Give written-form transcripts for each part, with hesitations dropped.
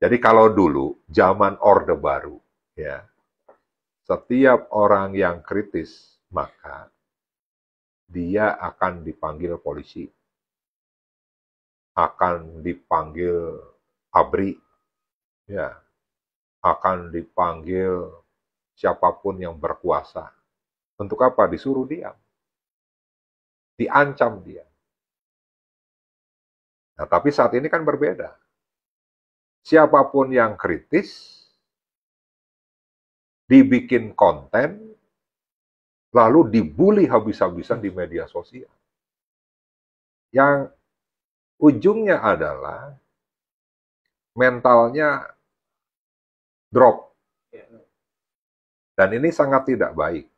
Jadi kalau dulu, zaman Orde Baru, ya, setiap orang yang kritis, maka dia akan dipanggil polisi, akan dipanggil ABRI, ya, akan dipanggil siapapun yang berkuasa. Untuk apa? Disuruh diam. Diancam dia. Nah, tapi saat ini kan berbeda. Siapapun yang kritis, dibikin konten, lalu dibully habis-habisan di media sosial. Yang ujungnya adalah mentalnya drop. Dan ini sangat tidak baik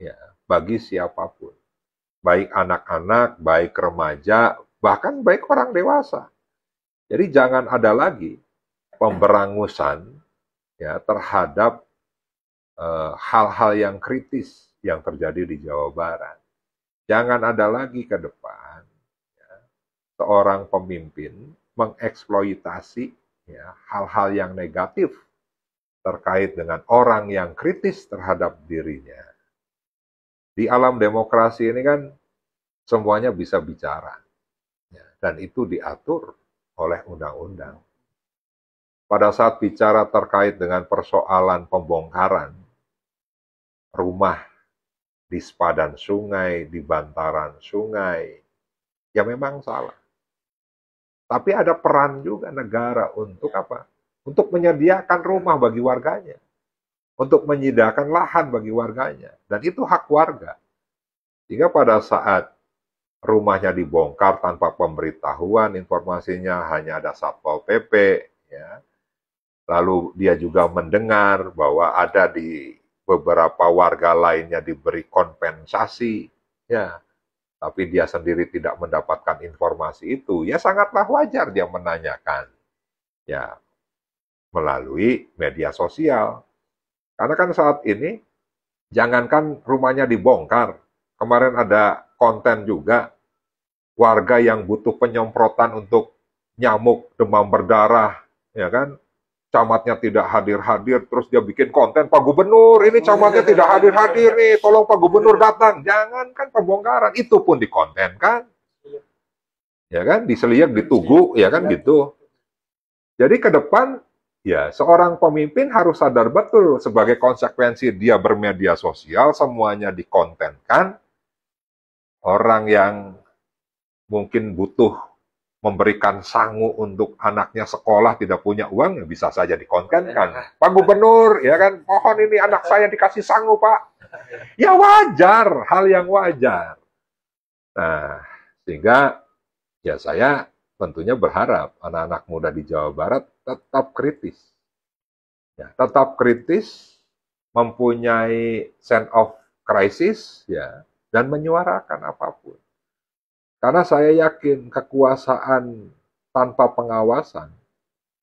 ya, bagi siapapun. Baik anak-anak, baik remaja, bahkan baik orang dewasa. Jadi jangan ada lagi pemberangusan ya, terhadap hal-hal yang kritis yang terjadi di Jawa Barat. Jangan ada lagi ke depan ya, seorang pemimpin mengeksploitasi ya, hal-hal yang negatif terkait dengan orang yang kritis terhadap dirinya. Di alam demokrasi ini kan semuanya bisa bicara. Ya, dan itu diatur oleh undang-undang. Pada saat bicara terkait dengan persoalan pembongkaran rumah di sepadan sungai, di bantaran sungai, ya memang salah. Tapi ada peran juga negara untuk apa? Untuk menyediakan rumah bagi warganya. Untuk menyediakan lahan bagi warganya. Dan itu hak warga. Sehingga pada saat rumahnya dibongkar tanpa pemberitahuan, informasinya hanya ada Satpol PP, ya. Lalu dia juga mendengar bahwa ada di beberapa warga lainnya diberi kompensasi, ya. Tapi dia sendiri tidak mendapatkan informasi itu, ya sangatlah wajar dia menanyakan. Ya, melalui media sosial. Karena kan saat ini, jangankan rumahnya dibongkar, kemarin ada konten juga, warga yang butuh penyemprotan untuk nyamuk demam berdarah, ya kan, camatnya tidak hadir-hadir, terus dia bikin konten, Pak Gubernur, ini camatnya tidak hadir-hadir nih, tolong Pak Gubernur datang. Jangankan pembongkaran, itu pun dikontenkan. Ya kan, diseliak, ditugu, ya kan gitu. Jadi ke depan, ya, seorang pemimpin harus sadar betul sebagai konsekuensi dia bermedia sosial, semuanya dikontenkan. Orang yang mungkin butuh memberikan sangu untuk anaknya sekolah, tidak punya uang, ya bisa saja dikontenkan. Pak Gubernur, ya kan, mohon ini anak saya dikasih sangu, Pak. Ya wajar, hal yang wajar. Nah, sehingga ya saya tentunya berharap anak-anak muda di Jawa Barat tetap kritis. Ya, tetap kritis, mempunyai sense of crisis, ya, dan menyuarakan apapun. Karena saya yakin kekuasaan tanpa pengawasan,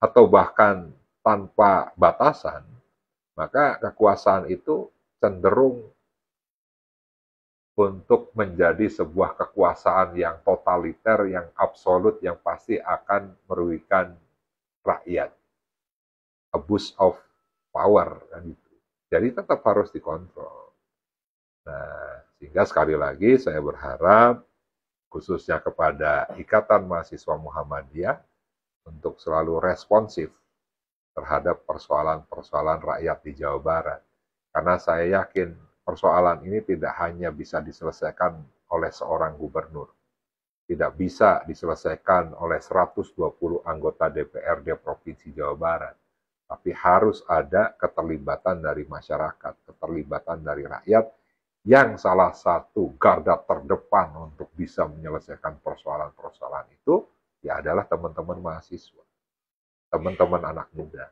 atau bahkan tanpa batasan, maka kekuasaan itu cenderung untuk menjadi sebuah kekuasaan yang totaliter, yang absolut, yang pasti akan merugikan rakyat. Abuse of power, kan itu. Jadi tetap harus dikontrol. Nah, sehingga sekali lagi saya berharap, khususnya kepada Ikatan Mahasiswa Muhammadiyah, untuk selalu responsif terhadap persoalan-persoalan rakyat di Jawa Barat. Karena saya yakin persoalan ini tidak hanya bisa diselesaikan oleh seorang gubernur. Tidak bisa diselesaikan oleh 120 anggota DPRD Provinsi Jawa Barat. Tapi harus ada keterlibatan dari masyarakat, keterlibatan dari rakyat, yang salah satu garda terdepan untuk bisa menyelesaikan persoalan-persoalan itu, ya adalah teman-teman mahasiswa, teman-teman anak muda.